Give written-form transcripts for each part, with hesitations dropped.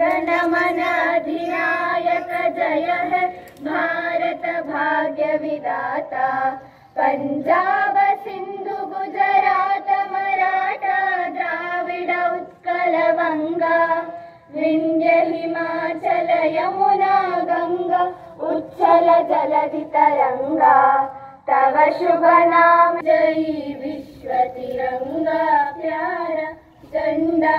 जनगणमन अधिनायक जय है भारत भाग्य विधाता। पंजाब सिंधु गुजरात मराठा द्राविड उत्कल वंगा विंध्य हिमाचल यमुना गंगा उच्छल जलधि तरंगा। तव शुभ नाम जय विश्व तिरंगा प्यारा झंडा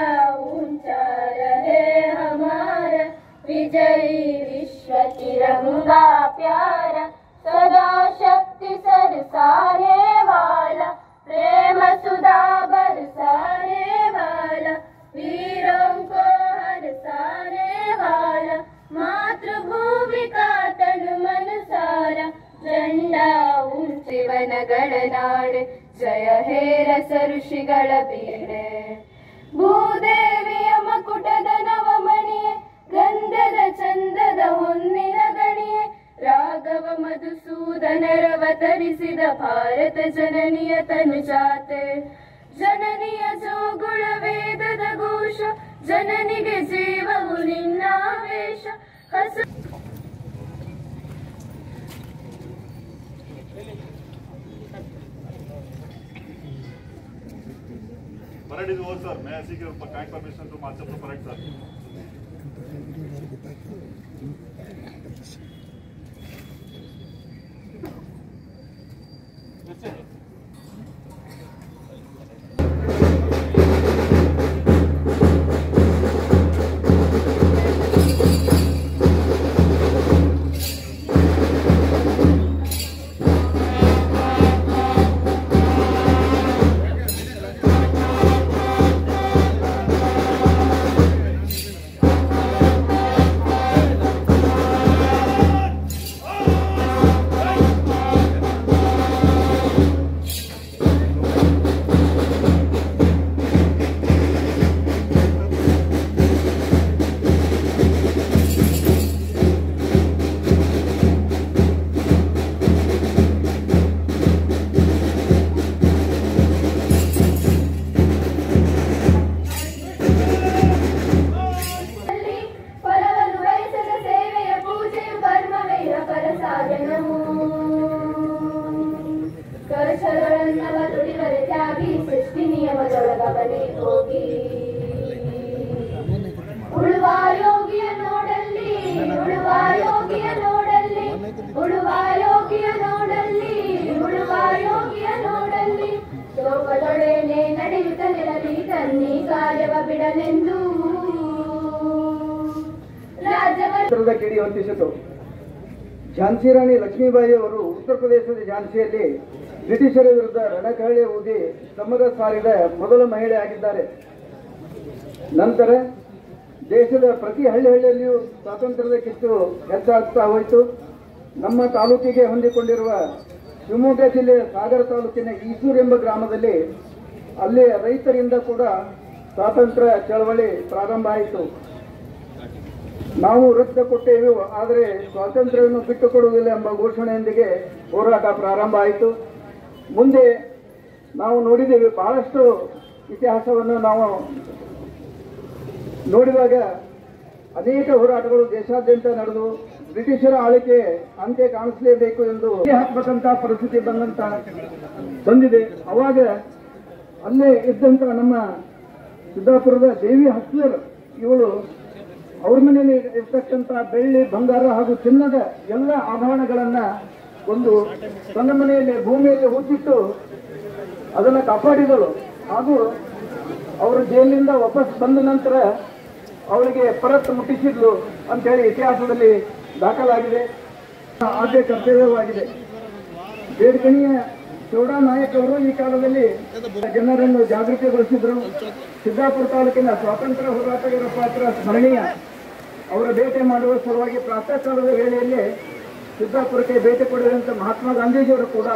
ऊंचा रहे हमारा। विजयी विश्व तिरंगा प्यारा सदा शक्ति सरसाने वाला प्रेम सुधा बरसाने वाला वीरों को हरसाने वाला मातृभूमि का तन मन सारा। झंडा ऊंचिवनಗಳ ನಾಡೆ ಜಯ ಹೇ ರಸ ಋಷಿಗಳ ಬೀಡೆ। ಭೂದೇವಿಯ ಮಕುಟದ ನವಮಣಿಯೇ ಗಂಧದ ಚಂದದ ಹೊನ್ನಿನ ಗಣಿಯೇ ರಾಘವ ಮಧುಸೂದನರವತರಿಸಿದ ಭಾರತ ಜನನಿಯ ತನುಜಾತೆ। ಜನನಿಯ ಜೋಗುಳ ವೇದದ ಘೋಷ ಜನನಿಗೆ ಜೀವವು ನಿನ್ನಾವೇಶ ಹಸ Parade is over, sir. May I seek your kind permission to march up the parade, sir? ಕಿಡಿ ಹೊತ್ತಿಸಿತು. ಝಾನ್ಸಿ ರಾಣಿ ಲಕ್ಷ್ಮೀಬಾಯಿ ಅವರು ಉತ್ತರ ಪ್ರದೇಶದ ಝಾನ್ಸಿಯಲ್ಲಿ ಬ್ರಿಟಿಷರ ವಿರುದ್ಧ ರಣಕಹಳೆ ಊದಿ ಸಮರ ಸಾರಿದ ಮೊದಲ ಮಹಿಳೆ ಆಗಿದ್ದಾರೆ. ನಂತರ ದೇಶದ ಪ್ರತಿ ಹಳ್ಳಿಯಲ್ಲಿಯೂ ಸ್ವಾತಂತ್ರ್ಯದ ಕಿಚ್ಚು ಹೆಚ್ಚಾಗ್ತಾ ಹೋಯಿತು. ನಮ್ಮ ತಾಲೂಕಿಗೆ ಹೊಂದಿಕೊಂಡಿರುವ ಶಿವಮೊಗ್ಗ ಜಿಲ್ಲೆಯ ಸಾಗರ ತಾಲೂಕಿನ ಈಸೂರು ಎಂಬ ಗ್ರಾಮದಲ್ಲಿ ಅಲ್ಲಿ ರೈತರಿಂದ ಕೂಡ ಸ್ವಾತಂತ್ರ್ಯ ಚಳವಳಿ ಪ್ರಾರಂಭ ಆಯಿತು. ನಾವು ರಕ್ತ ಕೊಟ್ಟೇವೆ, ಆದರೆ ಸ್ವಾತಂತ್ರ್ಯವನ್ನು ಬಿಟ್ಟುಕೊಡುವುದಿಲ್ಲ ಎಂಬ ಘೋಷಣೆಯೊಂದಿಗೆ ಹೋರಾಟ ಪ್ರಾರಂಭ ಆಯಿತು. ಮುಂದೆ ನಾವು ನೋಡಿದ್ದೇವೆ, ಬಹಳಷ್ಟು ಇತಿಹಾಸವನ್ನು ನಾವು ನೋಡಿದಾಗ ಅನೇಕ ಹೋರಾಟಗಳು ದೇಶಾದ್ಯಂತ ನಡೆದು ಬ್ರಿಟಿಷರ ಆಳ್ವಿಕೆ ಅಂತ್ಯ ಕಾಣಿಸಲೇಬೇಕು ಎಂದು ಹಾಕಬೇಕಂತ ಪರಿಸ್ಥಿತಿ ಬಂದಿದೆ. ಅವಾಗ ಅಲ್ಲೇ ಇದ್ದಂಥ ನಮ್ಮ ಸಿದ್ದಾಪುರದ ದೇವಿ ಹಸ್ಲರ್ ಇವಳು ಅವ್ರ ಮನೆಯಲ್ಲಿ ಇರ್ತಕ್ಕಂಥ ಬೆಳ್ಳಿ, ಬಂಗಾರ ಹಾಗೂ ಚಿನ್ನದ ಎಲ್ಲ ಆಭರಣಗಳನ್ನ ಒಂದು ತನ್ನ ಮನೆಯಲ್ಲಿ ಭೂಮಿಯಲ್ಲಿ ಹೂಚಿಟ್ಟು ಅದನ್ನು ಕಾಪಾಡಿದಳು. ಹಾಗೂ ಅವರು ಜೈಲಿನಿಂದ ವಾಪಸ್ ಬಂದ ನಂತರ ಅವಳಿಗೆ ಪರತ್ ಮುಟ್ಟಿಸಿದ್ಲು ಅಂತೇಳಿ ಇತಿಹಾಸದಲ್ಲಿ ದಾಖಲಾಗಿದೆ. ಆದ್ಯ ಕರ್ತವ್ಯವಾಗಿದೆ. ಬೇಡ್ಕಣಿಯ ಚೌಡಾ ನಾಯಕ್ ಅವರು ಈ ಕಾಲದಲ್ಲಿ ಜನರನ್ನು ಜಾಗೃತಿಗೊಳಿಸಿದ್ರು. ಸಿದ್ದಾಪುರ ತಾಲೂಕಿನ ಸ್ವಾತಂತ್ರ್ಯ ಹೋರಾಟಗಾರರ ಪಾತ್ರ ಸ್ಮರಣೀಯ. ಅವರ ಭೇಟಿ ಮಾಡುವ ಸಲುವಾಗಿ ಪ್ರಾತಃ ಕಾಲದ ವೇಳೆಯಲ್ಲಿ ಸಿದ್ದಾಪುರಕ್ಕೆ ಭೇಟಿ ಕೊಡುವಂತ ಮಹಾತ್ಮ ಗಾಂಧೀಜಿಯವರು ಕೂಡ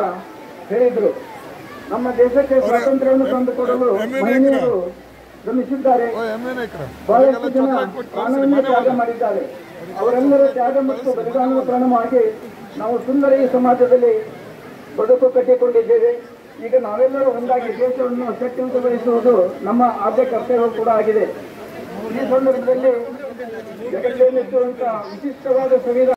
ಹೇಳಿದರು. ನಮ್ಮ ದೇಶಕ್ಕೆ ಸ್ವಾತಂತ್ರ್ಯವನ್ನು ತಂದುಕೊಡಲು ಮಹಿಳೆಯರು ಶ್ರಮಿಸಿದ್ದಾರೆ. ಬಹಳಷ್ಟು ಜನ ಪ್ರಾಣವನ್ನು ತ್ಯಾಗ ಮಾಡಿದ್ದಾರೆ. ಅವರೆಲ್ಲರ ತ್ಯಾಗ ಮತ್ತು ಬಲಿದಾನದ ಕಾರಣವಾಗಿ ನಾವು ಸುಂದರ ಈ ಸಮಾಜದಲ್ಲಿ ಬದುಕು ಕಟ್ಟಿಕೊಂಡಿದ್ದೇವೆ. ಈಗ ನಾವೆಲ್ಲರೂ ಒಂದಾಗಿ ದೇಶವನ್ನು ಶಕ್ತಿಯುತಗೊಳಿಸುವುದು ನಮ್ಮ ಆದ್ಯ ಕರ್ತವ್ಯ ಕೂಡ ಆಗಿದೆ. ಈ ಸಂದರ್ಭದಲ್ಲಿ ಜಗತ್ತೇ ಮೆಚ್ಚುವಂತ ವಿಶಿಷ್ಟವಾದ ಸಂವಿಧಾನ